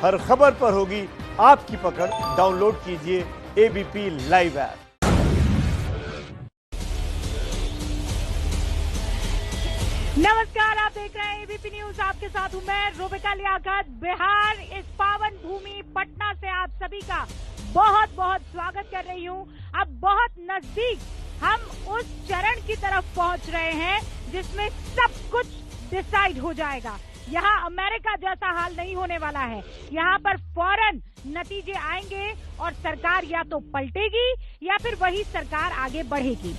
हर खबर पर होगी आपकी पकड़। डाउनलोड कीजिए एबीपी लाइव ऐप। नमस्कार, आप देख रहे हैं एबीपी न्यूज। आपके साथ हूं मैं रुबिका लियाकत। बिहार इस पावन भूमि पटना से आप सभी का बहुत बहुत स्वागत कर रही हूं। अब बहुत नजदीक हम उस चरण की तरफ पहुंच रहे हैं जिसमें सब कुछ डिसाइड हो जाएगा। यहाँ अमेरिका जैसा हाल नहीं होने वाला है। यहाँ पर फौरन नतीजे आएंगे और सरकार या तो पलटेगी या फिर वही सरकार आगे बढ़ेगी।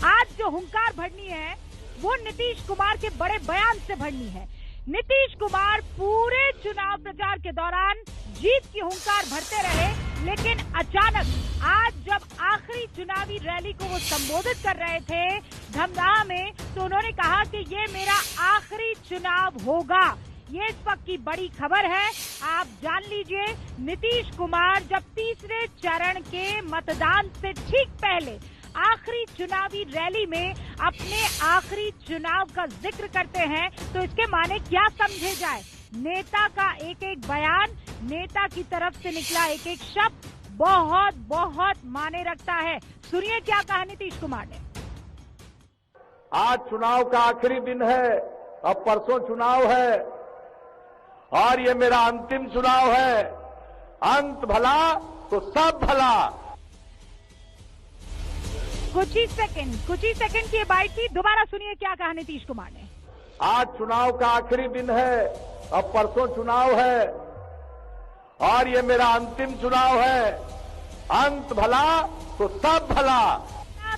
आज जो हुंकार भरनी है वो नीतीश कुमार के बड़े बयान से भरनी है। नीतीश कुमार पूरे चुनाव प्रचार के दौरान जीत की हुंकार भरते रहे, लेकिन अचानक आज जब आखिरी चुनावी रैली को वो संबोधित कर रहे थे धमदाहा में, तो उन्होंने कहा कि ये मेरा आखिरी चुनाव होगा। ये इस वक्त की बड़ी खबर है, आप जान लीजिए। नीतीश कुमार जब तीसरे चरण के मतदान से ठीक पहले आखिरी चुनावी रैली में अपने आखिरी चुनाव का जिक्र करते हैं तो इसके माने क्या समझे जाए। नेता का एक एक बयान, नेता की तरफ से निकला एक एक शब्द बहुत बहुत माने रखता है। सुनिए क्या कहा नीतीश कुमार ने। आज चुनाव का आखिरी दिन है, अब परसों चुनाव है और ये मेरा अंतिम चुनाव है। अंत भला तो सब भला। कुछ ही सेकंड की बात थी। दोबारा सुनिए क्या कहा नीतीश कुमार ने। आज चुनाव का आखिरी दिन है, अब परसों चुनाव है और ये मेरा अंतिम चुनाव है। अंत भला तो सब भला।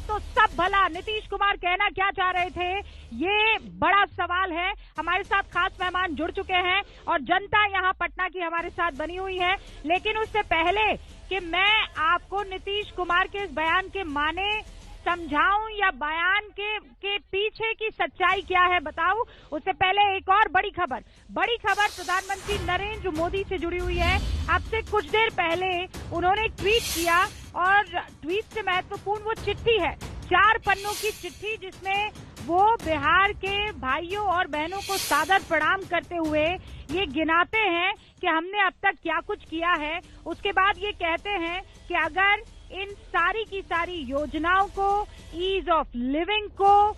तो सब भला। नीतीश कुमार कहना क्या चाह रहे थे, ये बड़ा सवाल है। हमारे साथ खास मेहमान जुड़ चुके हैं और जनता यहाँ पटना की हमारे साथ बनी हुई है। लेकिन उससे पहले कि मैं आपको नीतीश कुमार के इस बयान के माने समझाऊं या बयान के पीछे की सच्चाई क्या है बताऊं, उससे पहले एक और बड़ी खबर प्रधानमंत्री नरेंद्र मोदी से जुड़ी हुई है। अब से कुछ देर पहले उन्होंने ट्वीट किया और ट्वीट से महत्वपूर्ण वो चिट्ठी है, 4 पन्नों की चिट्ठी, जिसमें वो बिहार के भाइयों और बहनों को सादर प्रणाम करते हुए ये गिनाते हैं कि हमने अब तक क्या कुछ किया है। उसके बाद ये कहते हैं कि अगर इन सारी की सारी योजनाओं को, ईज ऑफ लिविंग को,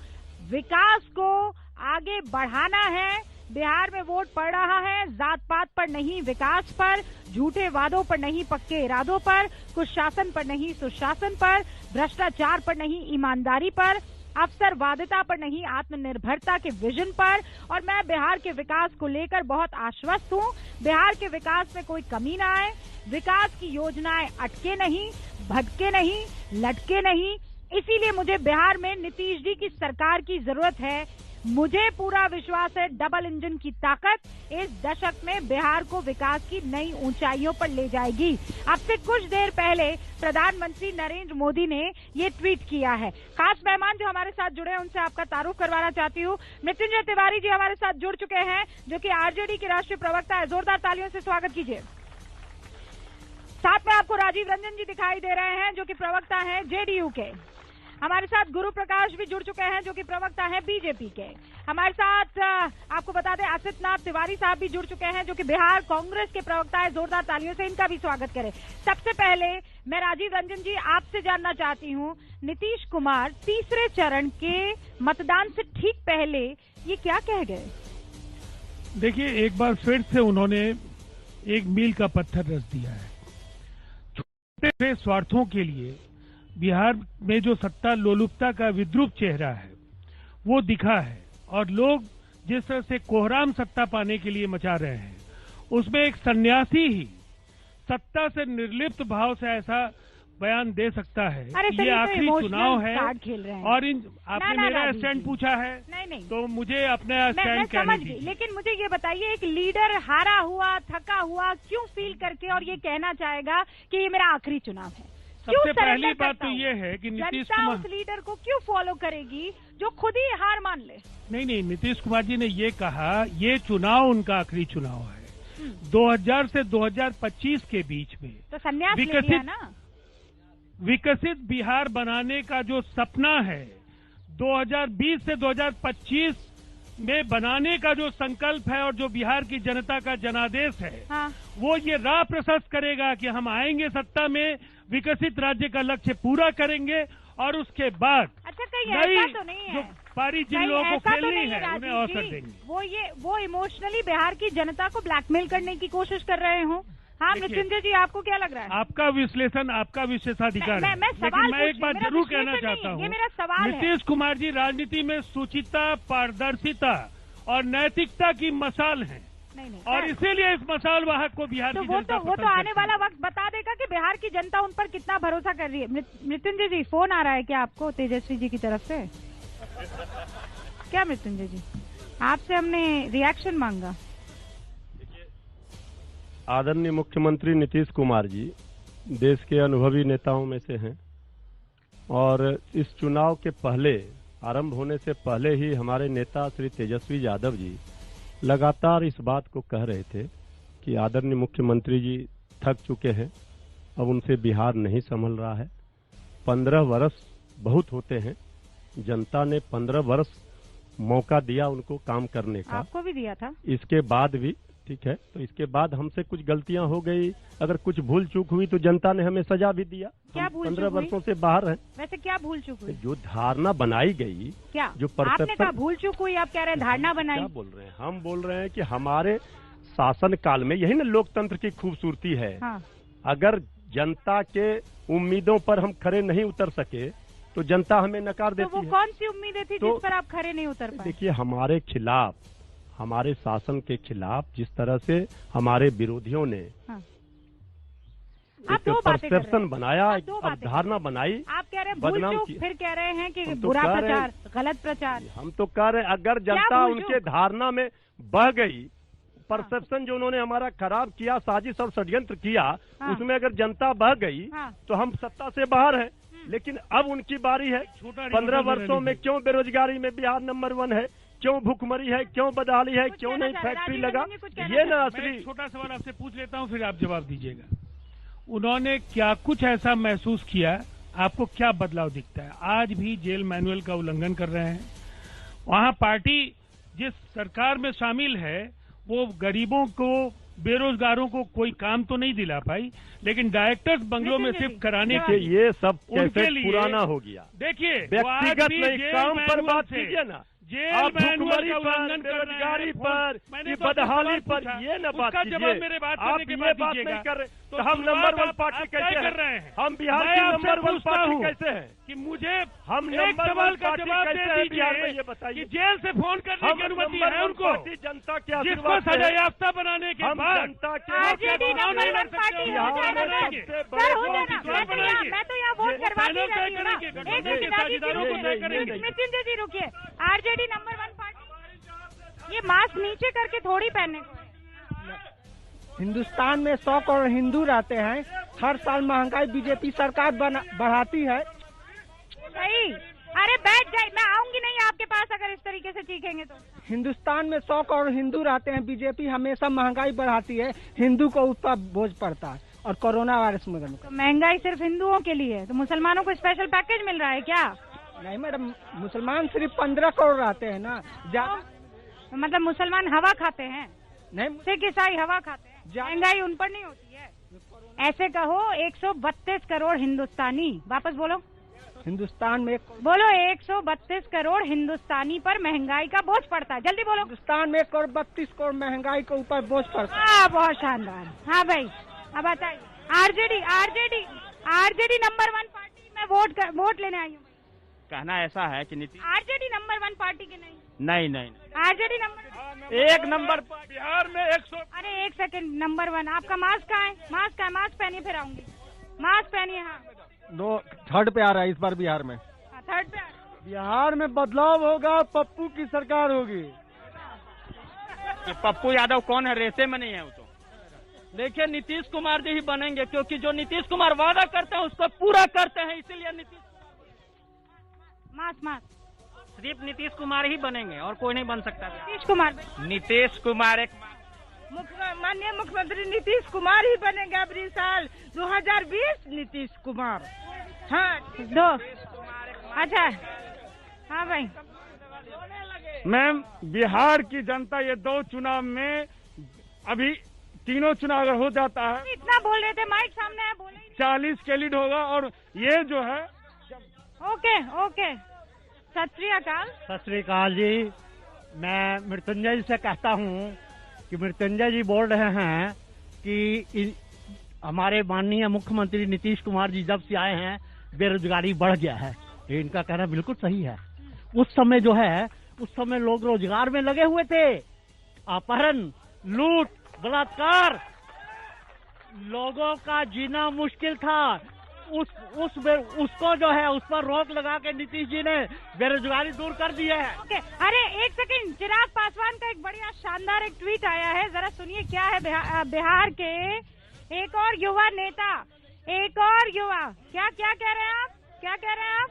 विकास को आगे बढ़ाना है, बिहार में वोट पड़ रहा है जात पात पर नहीं विकास पर, झूठे वादों पर नहीं पक्के इरादों पर, कुशासन पर नहीं सुशासन पर, भ्रष्टाचार पर नहीं ईमानदारी पर, अवसरवादिता पर नहीं आत्मनिर्भरता के विजन पर। और मैं बिहार के विकास को लेकर बहुत आश्वस्त हूँ। बिहार के विकास में कोई कमी ना आए, विकास की योजनाएं अटके नहीं, भटके नहीं, लटके नहीं। इसीलिए मुझे बिहार में नीतीश जी की सरकार की जरूरत है। मुझे पूरा विश्वास है डबल इंजन की ताकत इस दशक में बिहार को विकास की नई ऊंचाइयों पर ले जाएगी। अब से कुछ देर पहले प्रधानमंत्री नरेंद्र मोदी ने ये ट्वीट किया है। खास मेहमान जो हमारे साथ जुड़े हैं उनसे आपका तारुफ करवाना चाहती हूँ। मृत्युंजय तिवारी जी हमारे साथ जुड़ चुके हैं, जो कि आरजेडी के राष्ट्रीय प्रवक्ता है। जोरदार तालियों से स्वागत कीजिए। साथ में आपको राजीव रंजन जी दिखाई दे रहे हैं, जो कि प्रवक्ता हैं जेडीयू के। हमारे साथ गुरु प्रकाश भी जुड़ चुके हैं, जो कि प्रवक्ता हैं बीजेपी के। हमारे साथ आपको बता दें असित नाथ तिवारी साहब भी जुड़ चुके हैं, जो कि बिहार कांग्रेस के प्रवक्ता है। जोरदार तालियों से इनका भी स्वागत करें। सबसे पहले मैं राजीव रंजन जी आपसे जानना चाहती हूँ, नीतीश कुमार तीसरे चरण के मतदान से ठीक पहले ये क्या कह गए? देखिए, एक बार फिर से उन्होंने एक मील का पत्थर रच दिया है। छोटे से स्वार्थों के लिए बिहार में जो सत्ता लोलुपता का विद्रूप चेहरा है वो दिखा है, और लोग जिस तरह से कोहराम सत्ता पाने के लिए मचा रहे हैं, उसमें एक सन्यासी ही सत्ता से निर्लिप्त भाव से ऐसा बयान दे सकता है कि ये आखिरी चुनाव है। और आपने मेरा स्टैंड पूछा है, नहीं तो मुझे अपना स्टैंड कहने दीजिए। लेकिन मुझे ये बताइए, एक लीडर हारा हुआ, थका हुआ क्यों फील करके और ये कहना चाहेगा कि ये मेरा आखिरी चुनाव है? सबसे पहली बात तो ये है कि नीतीश कुमार उस लीडर को क्यों फॉलो करेगी जो खुद ही हार मान ले? नहीं, नीतीश कुमार जी ने ये कहा ये चुनाव उनका आखिरी चुनाव है। 2000 से 2025 के बीच में तो संन्यास ले लिया ना। विकसित बिहार बनाने का जो सपना है, 2020 से 2025 में बनाने का जो संकल्प है और जो बिहार की जनता का जनादेश है, हाँ। वो ये राह प्रशस्त करेगा कि हम आएंगे सत्ता में, विकसित राज्य का लक्ष्य पूरा करेंगे और उसके बाद अच्छा, कहीं ऐसा तो नहीं है जो पारी जिन लोगों को खेलनी है उन्हें अवसर जी, देंगे। वो इमोशनली बिहार की जनता को ब्लैकमेल करने की कोशिश कर रहे हो? हाँ मृत्युंजय जी, आपको क्या लग रहा है? आपका विश्लेषण, आपका विशेषाधिकार है, लेकिन मैं एक बात जरूर कहना चाहता हूँ, नीतीश कुमार जी राजनीति में शुचिता, पारदर्शिता और नैतिकता की मसाल है, और इसीलिए इस मसाल वाहक को बिहार की जनता वो तो आने वाला वक्त बता देगा कि बिहार की जनता उन पर कितना भरोसा कर रही है। मृत्युंजय जी, फोन आ रहा है क्या आपको तेजस्वी जी की तरफ से? क्या मृत्युंजय जी, आपसे हमने रिएक्शन मांगा। आदरणीय मुख्यमंत्री नीतीश कुमार जी देश के अनुभवी नेताओं में से हैं, और इस चुनाव के पहले, आरंभ होने से पहले ही हमारे नेता श्री तेजस्वी यादव जी लगातार इस बात को कह रहे थे कि आदरणीय मुख्यमंत्री जी थक चुके हैं, अब उनसे बिहार नहीं संभल रहा है। 15 वर्ष बहुत होते हैं, जनता ने 15 वर्ष मौका दिया उनको काम करने का, आपको भी दिया था। इसके बाद भी ठीक है, तो इसके बाद हमसे कुछ गलतियां हो गई, अगर कुछ भूल चूक हुई तो जनता ने हमें सजा भी दिया। क्या भूल 15 वर्षों से बाहर हैं। वैसे क्या भूल चूक हुई? जो धारणा बनाई गई, क्या जो आपने कहा भूल चूक हुई, आप कह रहे हैं धारणा बनाई? क्या बोल रहे हैं? हम बोल रहे हैं कि हमारे शासन काल में, यही ना लोकतंत्र की खूबसूरती है। हाँ। अगर जनता के उम्मीदों पर हम खरे नहीं उतर सके तो जनता हमें नकार देती है। तो वो कौन सी उम्मीदें थी जिस पर आप खरे नहीं उतर पाए? देखिए, हमारे खिलाफ, हमारे शासन के खिलाफ जिस तरह से हमारे विरोधियों ने एक परसेप्शन बनाया, एक अवधारणा बनाई, आप कह रहे हैं भूल चूक, फिर कह रहे हैं कि बुरा प्रचार, गलत प्रचार। हम तो कह रहे हैं अगर जनता उनके धारणा में बह गई, परसेप्शन जो उन्होंने हमारा खराब किया, साजिश और षड्यंत्र किया, उसमें अगर जनता बह गई तो हम सत्ता से बाहर हैं। लेकिन अब उनकी बारी है। 15 वर्षों में क्यों बेरोजगारी में बिहार नंबर 1 है, क्यों भूखमरी है, क्यों बदहाली है, क्यों नहीं फैक्ट्री लगा, ये ना असली। छोटा सवाल आपसे पूछ लेता हूँ, फिर आप जवाब दीजिएगा। उन्होंने क्या कुछ ऐसा महसूस किया, आपको क्या बदलाव दिखता है? आज भी जेल मैनुअल का उल्लंघन कर रहे हैं। वहाँ पार्टी जिस सरकार में शामिल है वो गरीबों को, बेरोजगारों को कोई काम तो नहीं दिला पाई, लेकिन डायरेक्टर्स बंगलों में शिफ्ट कराने के ये सब कैसे पुराना हो गया। देखिए, व्यक्तिगत नहीं, काम पर बात कीजिए ना। जेल मैनुअल का उल्लंघन, बेरोजगारी पर, बदहाली पर, ये न बात कीजिए। मेरे बात आप करने के ये बाद बात दीजिएगा। नहीं कर रहे तो हम नंबर 1 पार्टी कैसे कर रहे हैं? हम बिहार की नंबर 1 पार्टी कैसे हैं? कि मुझे हम एक सवाल का जवाब दे दीजिए, ये बताइए कि जेल से फोन करने की अनुमति है उनको, जनता के जिसको सजा याफ्ता बनाने के बाद जनता के आरजेडी नंबर 1 पार्टी हो जाएगा। मैं तो यहाँ वोट करवाती रहती हूँ ना। एक मृत्युंजय जी रुकिए, आरजेडी नंबर 1 पार्टी, ये मास्क नीचे करके थोड़ी पहनने को। हिंदुस्तान में 100 करोड़ हिंदू रहते हैं, हर साल महंगाई बीजेपी सरकार बढ़ाती है। सही, अरे बैठ जाए, मैं आऊंगी नहीं आपके पास अगर इस तरीके से चीखेंगे तो। हिंदुस्तान में 100 करोड़ हिंदू रहते हैं, बीजेपी हमेशा महंगाई बढ़ाती है, हिंदू को उस पर बोझ पड़ता है, और कोरोना वायरस में तो महंगाई सिर्फ हिंदुओं के लिए है, तो मुसलमानों को स्पेशल पैकेज मिल रहा है क्या? नहीं मैडम, मुसलमान सिर्फ 15 करोड़ रहते हैं ना। तो मतलब मुसलमान हवा खाते हैं? नहीं, सिख ईसाई हवा खाते हैं, महंगाई उन पर नहीं होती है। ऐसे कहो 132 करोड़ हिंदुस्तानी, वापस बोलो, हिंदुस्तान में बोलो 132 करोड़ हिंदुस्तानी पर महंगाई का बोझ पड़ता है, जल्दी बोलो। हिंदुस्तान में 132 करोड़ महंगाई के ऊपर बोझ पड़ता है। हाँ, बहुत शानदार। हाँ भाई, अब बताइए। आरजेडी नंबर 1 पार्टी में वोट लेने आई हूँ। कहना ऐसा है कि नीतीश आरजेडी नंबर 1 पार्टी के नहीं। आरजेडी नंबर 1 नंबर बिहार में 100। अरे एक सेकंड, नंबर 1 आपका मास्क कहाँ है? मास्क पहनिए, फिर आऊंगी। मास्क पहनिए। हाँ, 3rd पे आ रहा है इस बार बिहार में। 3rd पे बिहार में बदलाव होगा, पप्पू की सरकार होगी। पप्पू यादव कौन है? रेसे में नहीं है वो तो। देखिए, नीतीश कुमार जी ही बनेंगे, क्योंकि जो नीतीश कुमार वादा करते हैं उसको पूरा करते हैं, इसीलिए मास्क सिर्फ नीतीश कुमार ही बनेंगे और कोई नहीं बन सकता। नीतीश कुमार एक माननीय मुख्यमंत्री नीतीश कुमार ही बनेंगे अगले साल 2020। नीतीश कुमार, हाँ, 2। अच्छा, हाँ भाई, मैम, बिहार की जनता ये 2 चुनाव में, अभी तीनों चुनाव अगर हो जाता है, इतना बोल रहे थे, माइक सामने है, बोले 40 के लीड होगा। और ये जो है, ओके ओके, सत श्री अकाल। सत श्री अकाल जी। मैं मृत्युंजय जी से कहता हूँ कि मृत्युंजय जी बोल रहे हैं कि हमारे माननीय मुख्यमंत्री नीतीश कुमार जी जब से आए हैं बेरोजगारी बढ़ गया है। ये इनका कहना बिल्कुल सही है। उस समय जो है, उस समय लोग रोजगार में लगे हुए थे, अपहरण, लूट, बलात्कार, लोगों का जीना मुश्किल था। उसको जो है, उस पर रोक लगा के नीतीश जी ने बेरोजगारी दूर कर दी है। ओके, अरे एक सेकंड, चिराग पासवान का एक बढ़िया शानदार एक ट्वीट आया है, जरा सुनिए क्या है। बिहार के एक और युवा नेता, एक और युवा, क्या क्या कह रहे हैं आप, क्या कह रहे हैं आप?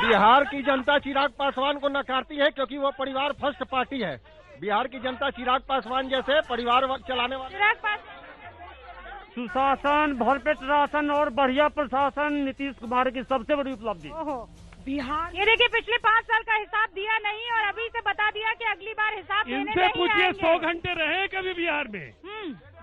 बिहार की जनता चिराग पासवान को नकारती है क्योंकि वो परिवार फर्स्ट पार्टी है। बिहार की जनता चिराग पासवान जैसे परिवार चलाने वाले चिराग पासवान, सुशासन, भरपेट राशन और बढ़िया प्रशासन नीतीश कुमार की सबसे बड़ी उपलब्धि। बिहार, ये देखिए पिछले 5 साल का हिसाब दिया नहीं और अभी से बता दिया कि अगली बार हिसाब देने इनसे नहीं पूछिए, आएंगे। 100 घंटे रहे कभी बिहार में?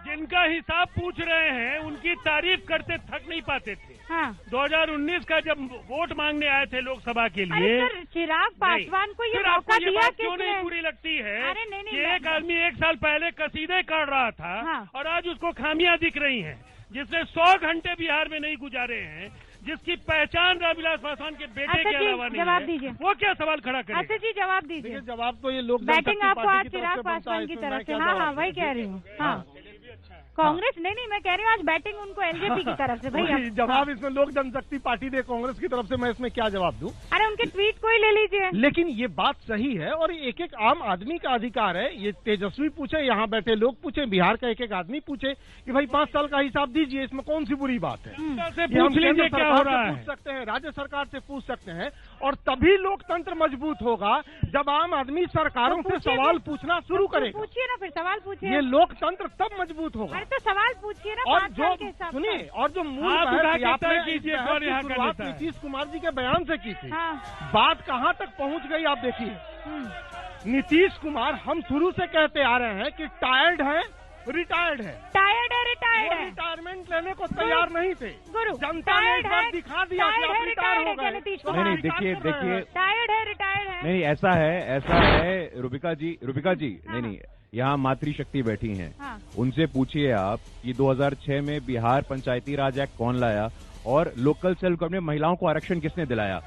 जिनका हिसाब पूछ रहे हैं उनकी तारीफ करते थक नहीं पाते थे। हाँ। 2019 का जब वोट मांगने आए थे लोकसभा के लिए, अरे सर, चिराग पासवान को ये फिर आपको मौका ये दिया बात क्यों किसने? नहीं बुरी लगती है अरे नहीं, कि एक आदमी 1 साल पहले कसीदे कर रहा था, हाँ। और आज उसको खामियां दिख रही हैं, जिसने 100 घंटे बिहार में नहीं गुजारे हैं, जिसकी पहचान रामविलास पासवान के बेटे के अलावा नहीं जवाब है, दीजिए। वो क्या सवाल खड़ा करेगा? अच्छा जी, जवाब दीजिए। जवाब तो ये लोग बैटिंग आपको आज चिराग पासवान की तरफ से, हाँ हाँ वही कह रही हूँ। हाँ, कांग्रेस नहीं, मैं कह रही हूँ आज बैटिंग उनको एलजेपी की तरफ से। भाई जवाब इसमें लोक जनशक्ति पार्टी दे कांग्रेस की तरफ से, मैं इसमें क्या जवाब दूं? अरे उनके ट्वीट को ही ले लीजिए। लेकिन ये बात सही है और एक एक आम आदमी का अधिकार है। ये तेजस्वी पूछे, यहाँ बैठे लोग पूछे, बिहार का एक एक आदमी पूछे कि भाई 5 साल का हिसाब दीजिए, इसमें कौन सी बुरी बात है? पूछ लीजिए क्या हो रहा है, पूछ सकते हैं, राज्य सरकार से पूछ सकते हैं, और तभी लोकतंत्र मजबूत होगा जब आम आदमी सरकारों से सवाल पूछना शुरू करेगा। पूछिए ना, फिर सवाल पूछिए। ये लोकतंत्र तब मजबूत होगा। अरे तो सवाल पूछिए ना। और जो सुनिए, और जो मूल शुरुआत नीतीश कुमार जी के बयान से की थी, बात कहाँ तक पहुँच गई आप देखिए। नीतीश कुमार, हम शुरू से कहते आ रहे हैं कि टायर्ड है, रिटायर्ड है, रिटायर्ड है, रिटायरमेंट लेने को तैयार नहीं थे। गुरु, जनता ने एक बार दिखा दिया कि आप रिटायर हो गए। नहीं, देखिए टायर्ड है। नहीं, ऐसा है रूबिका जी, नहीं, यहाँ मातृशक्ति बैठी हैं। हाँ। उनसे पूछिए आप कि 2006 में बिहार पंचायती राज एक्ट कौन लाया और लोकल सेल्फ गवर्नमेंट महिलाओं को आरक्षण किसने दिलाया।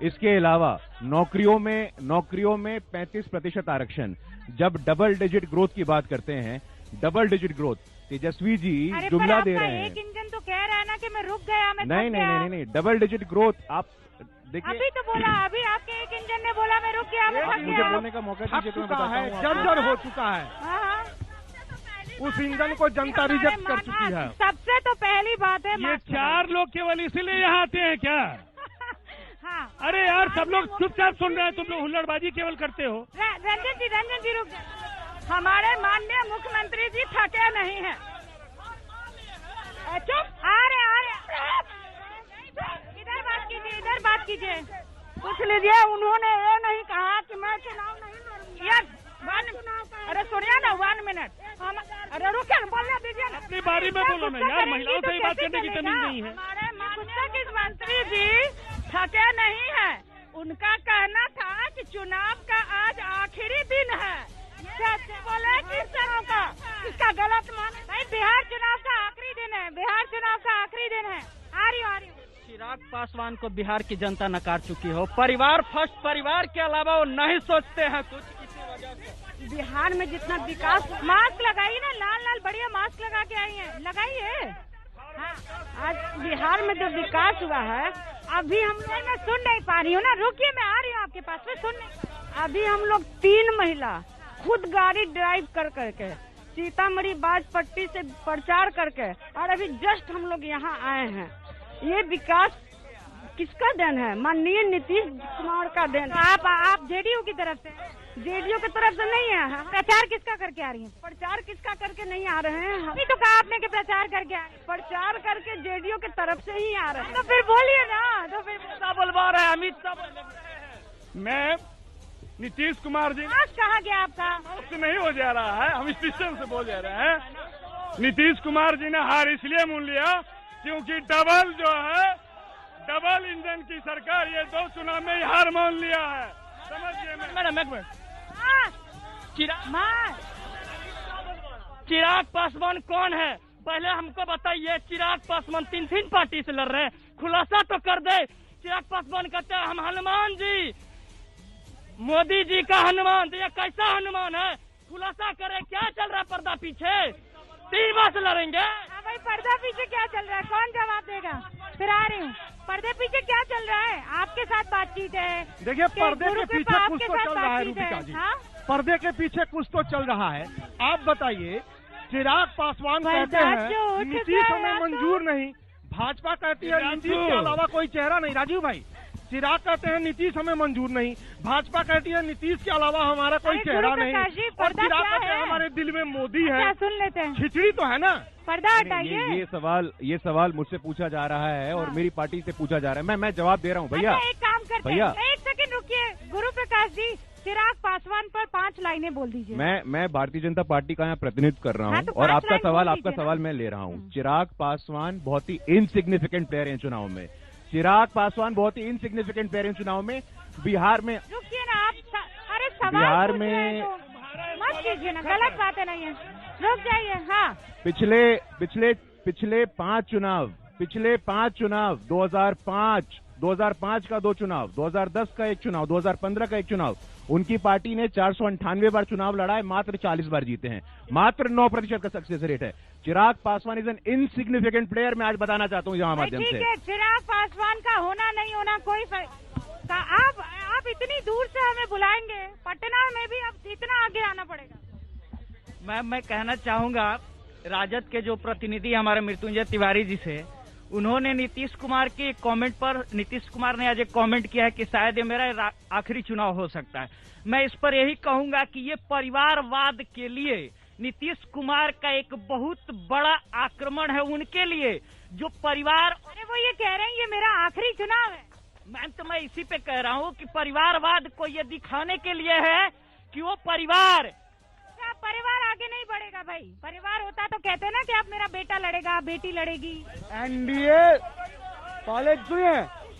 इसके अलावा नौकरियों में 35% आरक्षण। जब डबल डिजिट ग्रोथ की बात करते हैं, double digit growth, Tejashwi ji जुमला दे रहे हैं। एक इंजन तो कह रहा है ना कि मैं रुक गया, मैं नहीं, डबल डिजिट ग्रोथ। आप देखिए, अभी तो बोला, अभी आपके एक इंजन ने बोला मैं रुक गया, मैं थक मुझे गया। बोलने का मौका दीजिए तो मैं बताता हूँ। जर्जर हो चुका है, हाँ। उस इंजन को जनता रिजेक्ट कर चुकी है। सबसे तो पहली बात है, ये 4 लोग केवल इसीलिए यहाँ आते हैं क्या? हाँ। अरे यार, सब लोग चुपचाप सुन रहे हैं, तुम लोग हुल्लड़बाजी केवल करते हो। रंजन जी रुक, हमारे माननीय मुख्यमंत्री जी थके नहीं है। चुप, आ रहे इधर बात कीजिए। पूछ लीजिए, उन्होंने ये नहीं कहा कि मैं चुनाव नहीं लड़ूंगी। यार अरे सुनिए ना, 1 मिनट, अरे रुके, बोलने दीजिए ना। अपनी बारी में बोलो ना यार, महिलाओं से ही बात करने की तमीज नहीं है। हमारे मुख्यमंत्री जी थके नहीं है। उनका कहना था कि चुनाव का आज आखिरी दिन है। बोले किस तरह का, इसका गलत मान। भाई बिहार चुनाव का आखिरी दिन है, बिहार चुनाव का आखिरी दिन है। आ रही हूँ। चिराग पासवान को बिहार की जनता नकार चुकी हो। परिवार फर्स्ट, परिवार के अलावा वो नहीं सोचते हैं कुछ, किसी वजह से। बिहार में जितना विकास, मास्क लगाइए ना, लाल बढ़िया मास्क लगा के आई है, लगाइए। हाँ, आज बिहार में जो विकास हुआ है, अभी हम लोग, मैं सुन नहीं पा रही हूँ ना, रुकिए, मैं आ रही हूँ आपके पास में, सुन। अभी हम लोग 3 महिला खुद गाड़ी ड्राइव कर करके सीतामढ़ी बाजपट्टी से प्रचार करके, और अभी जस्ट हम लोग यहाँ आए हैं। ये विकास किसका देन है? माननीय नीतीश कुमार का देन। आप जेडीयू की तरफ से जेडीयू की तरफ से नहीं है। प्रचार किसका करके आ रही है? प्रचार किसका करके नहीं आ रहे हैं? अभी तो कहा आपने कि प्रचार करके आ, प्रचार करके जेडीयू की तरफ से ही आ रहे हैं। तो फिर बोलिए ना, तो फिर बोलवा रहे हैं अमित शाह। मैं नीतीश कुमार जी कहाँ गया आपका? से नहीं हो जा रहा है, हम स्टेशन से बोल जा रहे हैं। नीतीश कुमार जी ने हार इसलिए मान लिया क्योंकि डबल इंजन की सरकार ये 2 चुनाव में हार मान लिया है। समझिए मैडम एक मिनट, चिराग पासवान कौन है पहले हमको बताइए। चिराग पासवान 3 पार्टी से लड़ रहे हैं, खुलासा तो कर दे। चिराग पासवान कहते हैं हम हनुमान जी, मोदी जी का हनुमान, तो ये कैसा हनुमान है? खुलासा करे, क्या चल रहा है पर्दा पीछे? 3 बार से लड़ेंगे। भाई पर्दा पीछे क्या चल रहा है, कौन जवाब देगा? फिर आ रही हूँ, पर्दे पीछे क्या चल रहा है? आपके साथ बातचीत है। देखिए पर्दे के पीछे कुछ तो चल रहा है रूपिका जी, पर्दे के पीछे कुछ तो चल रहा है। आप बताइए, चिराग पासवान कहते हैं नीतीश हमें मंजूर नहीं, भाजपा कहती है नीतीश के अलावा कोई चेहरा नहीं। राजीव भाई, चिराग कहते हैं नीतीश हमें मंजूर नहीं, भाजपा कहती है नीतीश के अलावा हमारा कोई चेहरा नहीं, और चिराग कहते हैं हमारे दिल में मोदी है। सुन लेते हैं, खिचड़ी तो है ना। पर्दा हटाइए। ये सवाल मुझसे पूछा जा रहा है और मेरी पार्टी से पूछा जा रहा है। मैं जवाब दे रहा हूँ भैया। एक काम करते हैं, एक सेकंड रुकिए। गुरु प्रकाश जी, चिराग पासवान पर 5 लाइनें बोल दीजिए। मैं भारतीय जनता पार्टी का यहाँ प्रतिनिधित्व कर रहा हूँ और आपका सवाल मैं ले रहा हूँ। चिराग पासवान बहुत ही इनसिग्निफिकेंट प्लेयर है चुनाव में। चिराग पासवान बहुत ही इनसिग्निफिकेंट प्लेयर है चुनाव में। बिहार में रुकिए ना आप, अरे सवाल बिहार में मत कीजिए ना, गलत बातें नहीं है, रुक जाइए। हाँ, पिछले 5 चुनाव 2005 का 2 चुनाव, 2010 का 1 चुनाव, 2015 का 1 चुनाव, उनकी पार्टी ने 498 बार चुनाव लड़ा है, मात्र 40 बार जीते हैं, मात्र 9% का सक्सेस रेट है। Chirag Paswan is an insignificant player. मैं आज बताना चाहता हूँ यहाँ माध्यम से। चिराग पासवान का होना नहीं होना कोई आप इतनी दूर से हमें बुलाएंगे, पटना में भी अब इतना आगे आना पड़ेगा। मैं कहना चाहूंगा राजद के जो प्रतिनिधि हमारे मृत्युंजय तिवारी जी से, उन्होंने नीतीश कुमार के कमेंट पर, नीतीश कुमार ने आज एक कमेंट किया है कि शायद ये मेरा आखिरी चुनाव हो सकता है। मैं इस पर यही कहूंगा कि ये परिवारवाद के लिए नीतीश कुमार का एक बहुत बड़ा आक्रमण है उनके लिए, जो परिवार। अरे वो ये कह रहे हैं ये मेरा आखिरी चुनाव है। मैं इसी पे कह रहा हूँ कि परिवारवाद को ये दिखाने के लिए है कि वो परिवार आगे नहीं बढ़ेगा। भाई परिवार होता तो कहते ना कि आप मेरा बेटा लड़ेगा, बेटी लड़ेगी। एनडीए पहले सुनिए,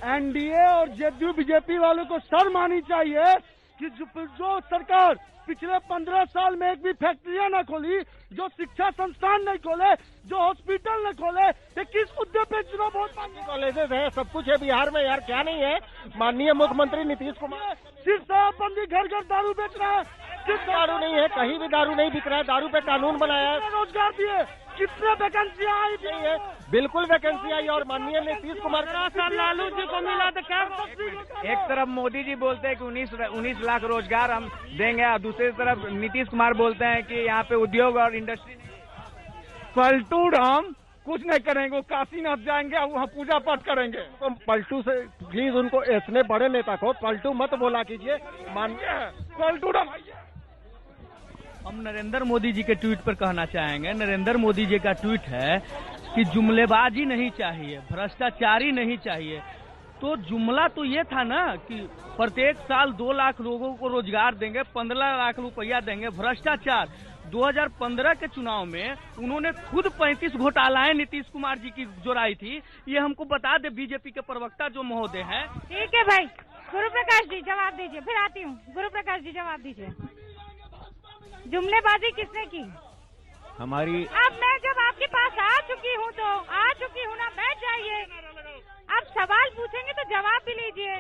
एनडीए और जेडीयू बीजेपी वालों को शर्म आनी चाहिए कि जो सरकार पिछले 15 साल में एक भी फैक्ट्रियां न खोली, जो शिक्षा संस्थान नहीं खोले, जो हॉस्पिटल न खोले, तो किस मुद्दे पे चुनाव वोट मांगे? कॉलेजेस है, सब कुछ है बिहार में यार, क्या नहीं है? माननीय मुख्यमंत्री नीतीश कुमार सिर्फ शराबबंदी, घर घर दारू बेच रहा है। सिर्फ दारू नहीं है, कहीं भी दारू नहीं बिक रहा है, दारू पे कानून बनाया है, रोजगार दिए, कितने वैकेंसियां आई थी है? बिल्कुल वैकेंसी आई, और माननीय नीतीश कुमार लालू जी को मिला तो क्या? एक तरफ मोदी जी बोलते हैं कि 19 लाख रोजगार हम देंगे, और दूसरी तरफ नीतीश कुमार बोलते हैं कि यहाँ पे उद्योग और इंडस्ट्री पलटू हम कुछ नहीं करेंगे, वो काशीनाथ जाएंगे और वहाँ पूजा पाठ करेंगे। तो पलटू से प्लीज उनको, इतने बड़े नेता को पलटू मत बोला कीजिए। मानिए पलटू हम नरेंद्र मोदी जी के ट्वीट पर कहना चाहेंगे, नरेंद्र मोदी जी का ट्वीट है कि जुमलेबाजी नहीं चाहिए, भ्रष्टाचारी नहीं चाहिए। तो जुमला तो ये था ना कि प्रत्येक साल 2 लाख लोगों को रोजगार देंगे, 15 लाख रुपया देंगे। भ्रष्टाचार 2015 के चुनाव में उन्होंने खुद 35 घोटालाएं नीतीश कुमार जी की जोड़ाई थी। ये हमको बता दे बीजेपी के प्रवक्ता जो महोदय हैं। ठीक है भाई, गुरु प्रकाश जी जवाब दीजिए, फिर आती हूँ। गुरु प्रकाश जी जवाब दीजिए, जुमलेबाजी किसने की? हमारी। अब मैं जब आपके पास आ चुकी हूँ ना, बैठ जाइए। आप सवाल पूछेंगे तो जवाब भी लीजिए,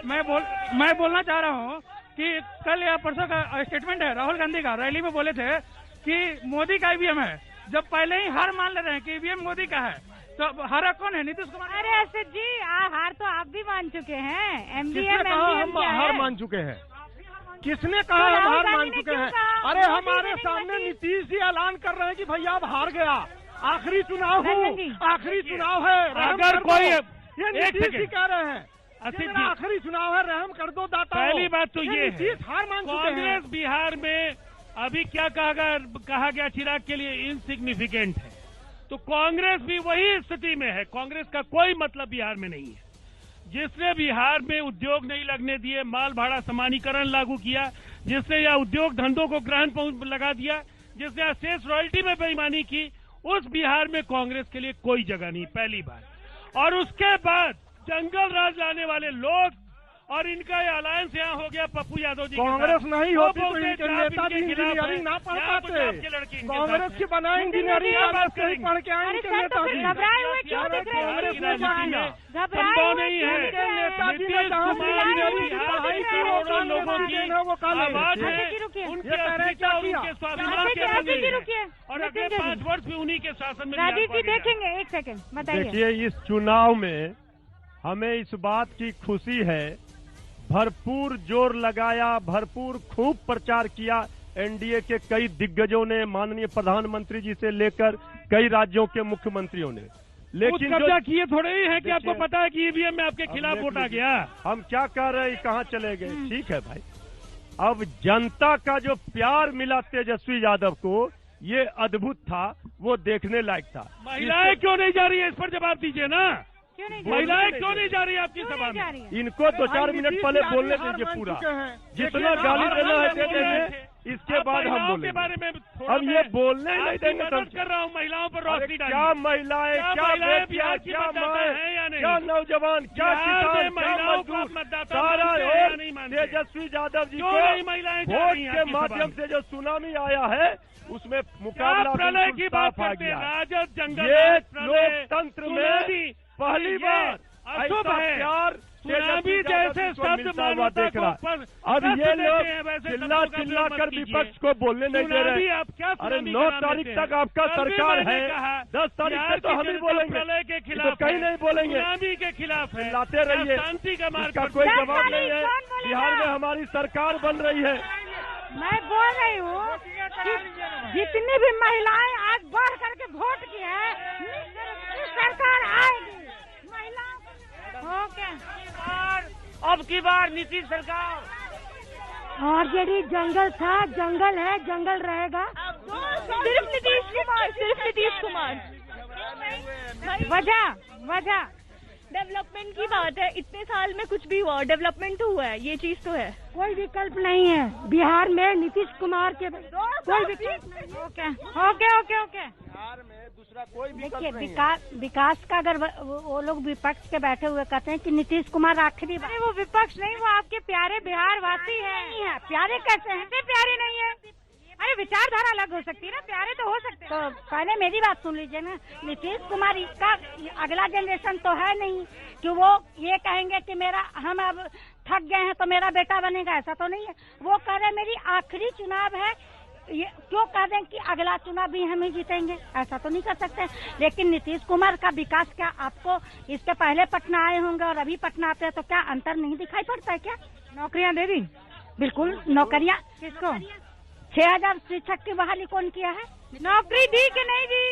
मैं बोलना चाह रहा हूँ कि कल या परसों का स्टेटमेंट है राहुल गांधी का, रैली में बोले थे कि मोदी का ईवीएम है। जब पहले ही हार मान ले रहे हैं कि ईवीएम मोदी का है, तो हारा कौन है? नीतीश कुमार। अरे असद जी, हार तो आप भी मान चुके हैं। एमडीएम हम हार मान चुके हैं। किसने कहा हम हार मान चुके हैं? अरे हमारे सामने नीतीश जी ऐलान कर रहे हैं कि भैया अब हार गया, आखिरी चुनाव है। अगर कोई ये नीतीश जी कह रहे हैं, असित जी, आखिरी चुनाव है, रहम कर दो दाता। पहली बात तो ये है, हार मान चुके हैं। कांग्रेस बिहार में अभी क्या कहा गया चिराग के लिए, इनसिग्निफिकेंट है। तो कांग्रेस भी वही स्थिति में है। कांग्रेस का कोई मतलब बिहार में नहीं है। जिसने बिहार में उद्योग नहीं लगने दिए, माल भाड़ा समानीकरण लागू किया, जिसने या उद्योग धंधों को ग्रहण लगा दिया, जिसने या शेष रॉयल्टी में बेईमानी की, उस बिहार में कांग्रेस के लिए कोई जगह नहीं, पहली बार। और उसके बाद जंगल राज लाने वाले लोग और इनका ये अलायंस यहाँ हो गया पप्पू यादव जी। कांग्रेस नहीं होती तो इनके नेता भी इंजीनियरिंग ना पढ़ पाते। कांग्रेस की बनाए इंजीनियरिंग पढ़ के आए इनके नेता भी। घबराए हुए क्यों दिख रहे हैं? कांग्रेस ने माना, संभव नहीं है। नेताजी ने कहा इंजीनियरिंग की पढ़ाई करोड़ों लोगों की वो आवाज है, उनके अस्मिता और उनके स्वाभिमान के रुकिए, और अगले 5 वर्ष भी उन्हीं के शासन में। राजीव जी देखेंगे, एक सेकंड बताइए। देखिए, इस चुनाव में हमें इस बात की खुशी है, भरपूर जोर लगाया, भरपूर खूब प्रचार किया एनडीए के कई दिग्गजों ने, माननीय प्रधानमंत्री जी से लेकर कई राज्यों के मुख्यमंत्रियों ने। लेकिन कब्जा किए थोड़े ही है कि आपको पता है कि ईवीएम में आपके खिलाफ वोट आ गया। हम क्या कर रहे हैं, कहाँ चले गए? ठीक है भाई, अब जनता का जो प्यार मिला तेजस्वी यादव को, ये अद्भुत था, वो देखने लायक था। महिलाएं क्यों नहीं जा रही है, इस पर जवाब दीजिए ना। महिलाएं क्यों नहीं जा रही आपकी सभा में? इनको 2-4 मिनट पहले बोलने दीजिए पूरा। जितना गाली देना है दे देंगे, इसके बाद हम बोलेंगे। बारे में हम ये बोलने ही नहीं देंगे। मदद कर रहा हूँ महिलाओं पर रोशनी डालिए। क्या महिलाएं, क्या बेटियां, क्या माएं, क्या नौजवान, क्या किसान, क्या मजदूर, सारा और तेजस्वी यादव जी को वोट के माध्यम से जो सुनामी आया है, उसमें मुकाबला प्रलय की बात आ करते हैं। गया। राजद जंगल ये लोकतंत्र में पहली बार अशुभ है। प्यार सुनामी जैसे शब्द मानवता को अब ये लोग चिल्ला कर विपक्ष को बोलने नहीं दे रहे। अरे 9 तारीख तक आपका सरकार है, 10 तारीख तक तो हम ही बोलेंगे, प्रलय के खिलाफ तो कहीं नहीं बोलेंगे। सुनामी के खिलाफ है, चिल्लाते रहिए, शांति का मार्ग इसका कोई जवाब नहीं है। बिहार में हमारी सरकार बन रही है। मैं बोल रही हूँ जितनी भी महिलाएं आज बढ़ करके वोट की है, सरकार आएगी। ओके, और अब की बार नीतीश सरकार। आरजेडी जंगल था, जंगल है, जंगल रहेगा। सिर्फ नीतीश कुमार, सिर्फ नीतीश कुमार। वजह डेवलपमेंट की बात है, इतने साल में कुछ भी हुआ, डेवलपमेंट तो हुआ है, ये चीज तो है। कोई विकल्प नहीं है बिहार में नीतीश कुमार के, कोई विकल्प नहीं। ओके। बिहार में दूसरा कोई विकल्प नहीं है। विकास का अगर वो लोग विपक्ष के बैठे हुए कहते हैं कि नीतीश कुमार आखिरी बार, वो विपक्ष नहीं, वो आपके प्यारे बिहार वासी है। प्यारे कैसे हैं? प्यारे नहीं है। अरे विचारधारा अलग हो सकती है ना, प्यारे तो हो सकते हैं। तो पहले मेरी बात सुन लीजिए ना, नीतीश कुमार इसका अगला जनरेशन तो है नहीं कि वो ये कहेंगे कि हम अब थक गए हैं तो मेरा बेटा बनेगा, ऐसा तो नहीं है। वो कह रहे मेरी आखिरी चुनाव है, ये क्यों कह दें कि अगला चुनाव भी हम ही जीतेंगे, ऐसा तो नहीं कर सकते। लेकिन नीतीश कुमार का विकास क्या आपको इसके पहले पटना आए होंगे और अभी पटना आते हैं तो क्या अंतर नहीं दिखाई पड़ता है? क्या नौकरियां दे दी? बिल्कुल, नौकरियां किसको? 6000 शिक्षक की बहाली कौन किया है? नौकरी दी कि नहीं दी?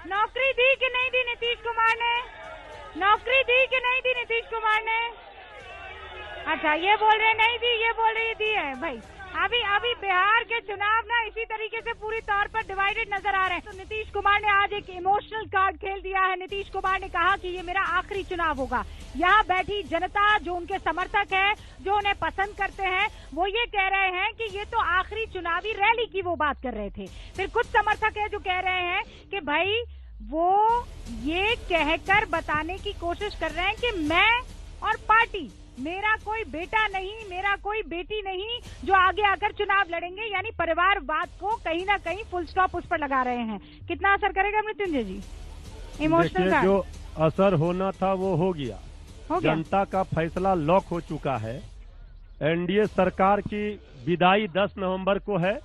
नौकरी दी कि नहीं दी नीतीश कुमार ने? नौकरी दी कि नहीं दी नीतीश कुमार ने? अच्छा, ये बोल रहे नहीं दी, ये बोल रहे दी है। भाई अभी बिहार के चुनाव ना इसी तरीके से पूरी तौर पर डिवाइडेड नजर आ रहे हैं। तो नीतीश कुमार ने आज एक इमोशनल कार्ड खेल दिया है। नीतीश कुमार ने कहा कि ये मेरा आखिरी चुनाव होगा। यहाँ बैठी जनता जो उनके समर्थक है, जो उन्हें पसंद करते हैं, वो ये कह रहे हैं कि ये तो आखिरी चुनावी रैली की वो बात कर रहे थे। फिर कुछ समर्थक है जो कह रहे हैं कि भाई वो ये कहकर बताने की कोशिश कर रहे हैं कि मैं और पार्टी, मेरा कोई बेटा नहीं, मेरा कोई बेटी नहीं जो आगे आकर चुनाव लड़ेंगे, यानी परिवारवाद को कहीं ना कहीं फुल स्टॉप उस पर लगा रहे हैं। कितना असर करेगा मृत्युंजय जी? इमोशनल का जो असर होना था वो हो गया। जनता का फैसला लॉक हो चुका है। एनडीए सरकार की विदाई 10 नवंबर को है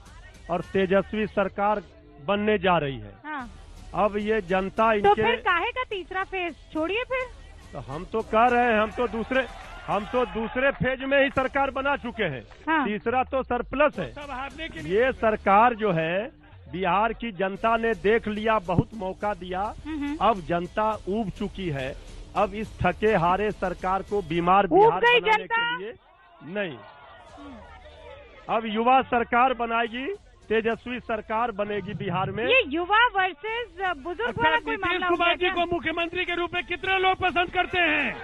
और तेजस्वी सरकार बनने जा रही है। हाँ। अब ये जनता तो फिर काहे का तीसरा फेज छोड़िए फिर। तो हम तो कह रहे हैं, हम तो दूसरे फेज में ही सरकार बना चुके हैं। हाँ। तीसरा तो सरप्लस है। ये सरकार जो है बिहार की जनता ने देख लिया, बहुत मौका दिया। अब जनता ऊब चुकी है। अब इस थके हारे सरकार को बीमार बिहार बनाने जनता। के लिए नहीं, अब युवा सरकार बनाएगी, तेजस्वी सरकार बनेगी बिहार में। ये युवा वर्सेस बुजुर्ग वाला कोई मामला नीतीश हो कुमार जी गया को मुख्यमंत्री के रूप में कितने लोग पसंद करते हैं?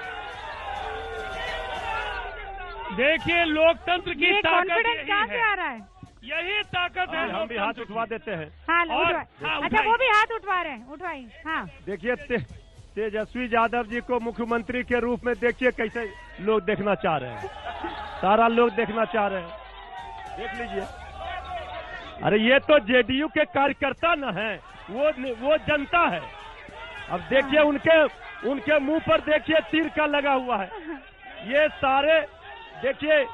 देखिए, लोकतंत्र की ये ताकत कॉन्फिडेंस कहाँ से आ यही रहा है? है, यही ताकत है। हम भी हाथ उठवा देते हैं। हाँ, और- उठवाइए। हाँ, अच्छा, वो भी हाथ उठवा रहे हैं, उठवाइए। हाँ, देखिए तेजस्वी यादव जी को मुख्यमंत्री के रूप में देखिए कैसे लोग देखना चाह रहे हैं, सारा लोग देखना चाह रहे हैं, देख लीजिए। अरे ये तो जेडीयू के कार्यकर्ता न है, वो जनता है। अब देखिए उनके मुंह पर देखिए तीर का लगा हुआ है। ये सारे देखिए,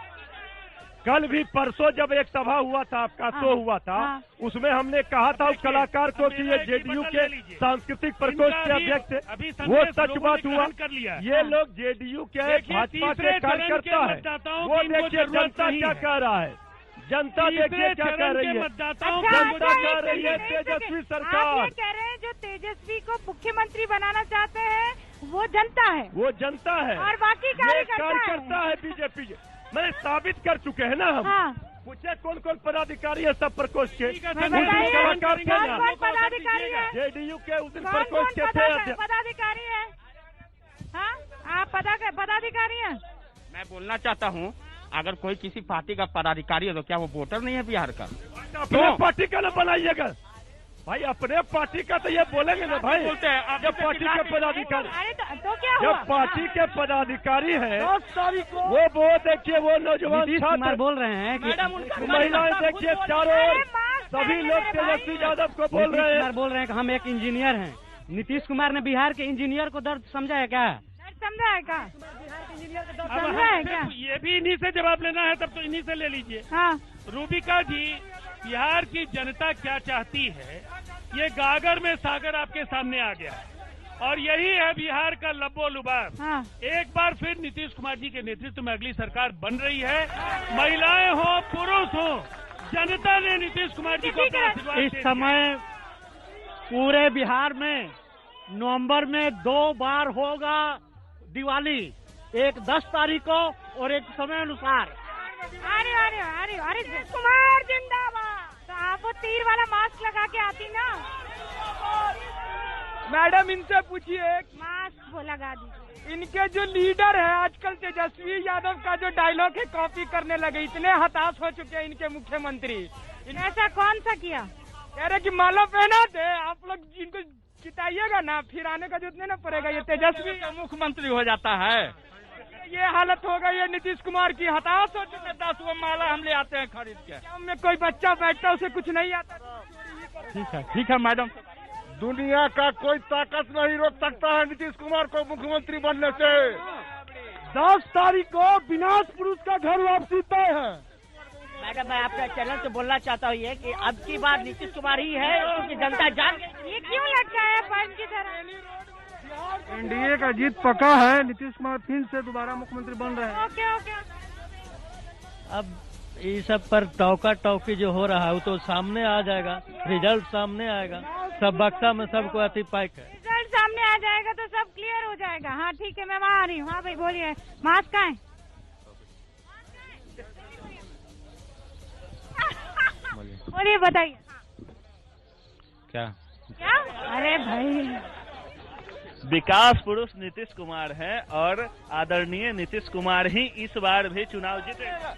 कल भी परसों जब एक सभा हुआ था, आपका शो हुआ था, उसमें हमने कहा था उस कलाकार को कि ये जेडीयू के सांस्कृतिक प्रकोष्ठ के अध्यक्ष थे, वो सच बात हुआ। ये लोग जेडीयू के भाजपा के कार्यकर्ता है। वो देखिए जनता क्या कह रहा है, जनता देखिए क्या कह रही है, जनता कह रही है तेजस्वी सरकार। आप ये कह रहे हैं जो तेजस्वी को मुख्यमंत्री बनाना चाहते हैं वो जनता है, वो जनता है और बाकी कार्यकर्ता है बीजेपी के। मैंने साबित कर चुके हैं ना हम। हाँ। पूछे कौन कौन पदाधिकारी है सब प्रकोष्ठ के, कौन पदाधिकारी है? जेडीयू के उस दिन प्रकोष्ठ के थे पदाधिकारी है। हाँ, आप पदाधिकारी हैं? मैं बोलना चाहता हूँ, अगर कोई किसी पार्टी का पदाधिकारी है तो क्या वो वोटर नहीं है बिहार का? अपने पार्टी का न बनाइएगा भाई, अपने पार्टी का तो ये बोलेंगे ना भाई। बोलते हैं जब पार्टी के पदाधिकारी, तो क्या हुआ? जब पार्टी के पदाधिकारी है वो देखिए, वो नौजवान नीतीश कुमार बोल रहे हैं कि महिलाएं देखिए चारों ओर, सभी लोग तेजस्वी यादव को बोल रहे हैं। बोल रहे हैं कि हम एक इंजीनियर हैं। नीतीश कुमार ने बिहार के इंजीनियर को दर्द समझा है क्या? समझा है क्या? अब ये भी इन्हीं से जवाब लेना है, तब तो इन्हीं से ले लीजिए। हाँ। रूबिका जी, बिहार की जनता क्या चाहती है, ये गागर में सागर आपके सामने आ गया है, और यही है बिहार का लब्बो लुबाब। हाँ। एक बार फिर नीतीश कुमार जी के नेतृत्व में अगली सरकार बन रही है। महिलाएं हो, पुरुष हो, जनता ने नीतीश कुमार जी को अपना आशीर्वाद इस समय पूरे बिहार में नवंबर में 2 बार होगा दिवाली, एक 10 तारीख को और एक समय अनुसार। अरे कुमार जिंदाबाद। तो आप वो तीर वाला मास्क लगा के आती ना। मैडम इनसे पूछिए, मास्क वो लगा दीजिए। इनके जो लीडर है आजकल तेजस्वी यादव का जो डायलॉग है कॉपी करने लगे, इतने हताश हो चुके हैं इनके मुख्यमंत्री। ऐसा कौन सा किया? कह रहे कि माला पहना दे, आप लोग इनको जिताइएगा ना, फिर आने का जरूरत नहीं पड़ेगा, ये तेजस्वी का मुख्यमंत्री हो जाता है। ये हालत होगा ये नीतीश कुमार की, हताश हो चुके। 10 वो माला हम ले आते हैं खरीद के। में कोई बच्चा बैठता उसे कुछ नहीं आता। ठीक है मैडम, दुनिया का कोई ताकत नहीं रोक सकता है नीतीश कुमार को मुख्यमंत्री बनने से। 10 तारीख को विनाश पुरुष का घर वापसी तय है। मैडम, मैं आपके चैनल से बोलना चाहता हूँ ये कि अब की बार नीतीश कुमार ही है, क्योंकि जनता जान गई। ये क्यों लटका है पंच की तरह? एनडीए का जीत पक्का है, नीतीश कुमार फिर से दोबारा मुख्यमंत्री बन रहे हैं। ओके। अब ये सब पर टौका टौकी जो हो रहा है वो तो सामने आ जाएगा, रिजल्ट सामने आएगा, सब बक्सा में सबको अति पैक है। रिजल्ट सामने आ जाएगा तो सब क्लियर हो जाएगा। हाँ ठीक है, मैं वहाँ आ रही हूँ। हाँ भाई बोलिए, मास्क कहाँ है? बोलिए, बताइए। क्या? अरे भाई, विकास पुरुष नीतीश कुमार हैं और आदरणीय नीतीश कुमार ही इस बार भी चुनाव जीतेगा।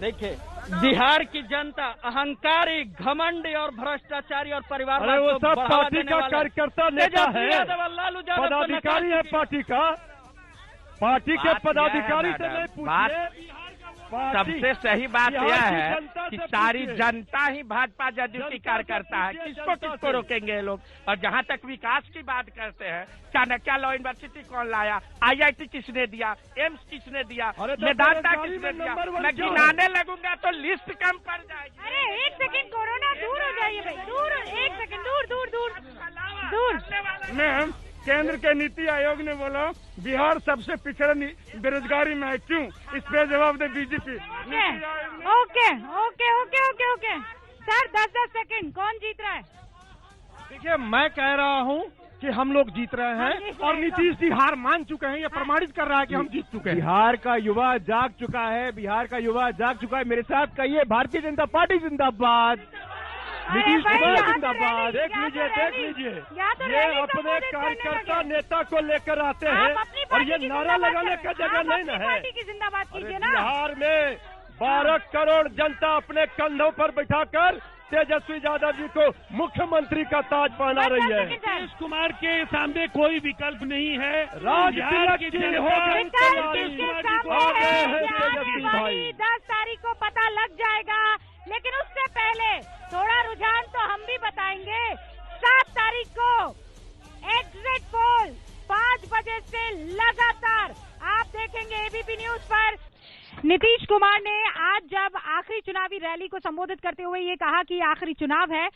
देखिए, बिहार की जनता अहंकारी, घमंडी और भ्रष्टाचारी और परिवार अरे वो सब पार्टी का कार्यकर्ता नेता है, पदाधिकारी है पार्टी का, पार्टी के पदाधिकारी से नहीं पूछिए। सबसे सही बात यह है कि सारी जनता ही भाजपा जदयू की कार्यकर्ता है। किसको रोकेंगे लोग? और जहाँ तक विकास की बात करते हैं, चाणक्य लॉ यूनिवर्सिटी कौन लाया, IIT किसने दिया, एम्स किसने दिया, मेदांता किसने दिया? मैं गिनाने लगूंगा तो लिस्ट कम पड़ जाएगी। अरे एक सेकंड, कोरोना दूर हो जाइए भाई, दूर, एक सेकंड, दूर। मैम, केंद्र के नीति आयोग ने बोला बिहार सबसे पिछड़ा बेरोजगारी में है, क्यों? इस पे जवाब दे बीजेपी। ओके। सर 10 सेकंड, कौन जीत रहा है? देखिए, मैं कह रहा हूँ कि हम लोग जीत रहे हैं और नीतीश जी हार मान चुके हैं। ये प्रमाणित कर रहा है कि हम जीत चुके हैं। बिहार का युवा जाग चुका है, बिहार का युवा जाग चुका है। मेरे साथ कहिए भारतीय जनता पार्टी जिंदाबाद, नीतीश कुमार जिंदाबाद। देख लीजिए ये अपने कार्यकर्ता नेता को लेकर आते हैं और ये नारा लगाने का जगह नहीं ना है। जिंदाबाद कीजिए ना। बिहार में 12 करोड़ जनता अपने कंधों पर बैठाकर तेजस्वी यादव जी को मुख्यमंत्री का ताज पहना रही है। नीतीश कुमार के सामने कोई विकल्प नहीं है। भाई 10 तारीख को पता लग जाएगा, लेकिन उससे पहले थोड़ा रुझान तो हम भी बताएंगे। 7 तारीख को एग्जिट पोल 5 बजे से लगातार आप देखेंगे एबीपी न्यूज पर। नीतीश कुमार ने आज जब आखिरी चुनावी रैली को संबोधित करते हुए ये कहा कि आखिरी चुनाव है,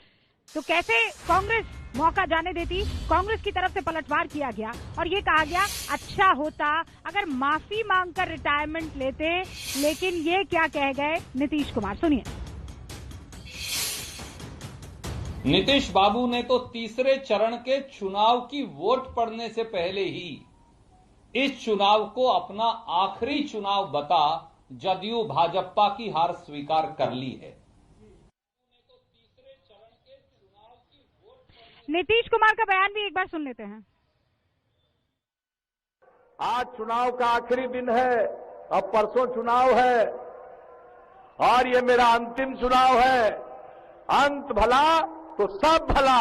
तो कैसे कांग्रेस मौका जाने देती। कांग्रेस की तरफ से पलटवार किया गया और ये कहा गया अच्छा होता अगर माफी मांगकर रिटायरमेंट लेते, लेकिन ये क्या कह गए नीतीश कुमार, सुनिए। नीतीश बाबू ने तो तीसरे चरण के चुनाव की वोट पड़ने से पहले ही इस चुनाव को अपना आखिरी चुनाव बता जदयू भाजपा की हार स्वीकार कर ली है। नीतीश कुमार का बयान भी एक बार सुन लेते हैं। आज चुनाव का आखिरी दिन है, अब परसों चुनाव है और ये मेरा अंतिम चुनाव है। अंत भला तो सब भला।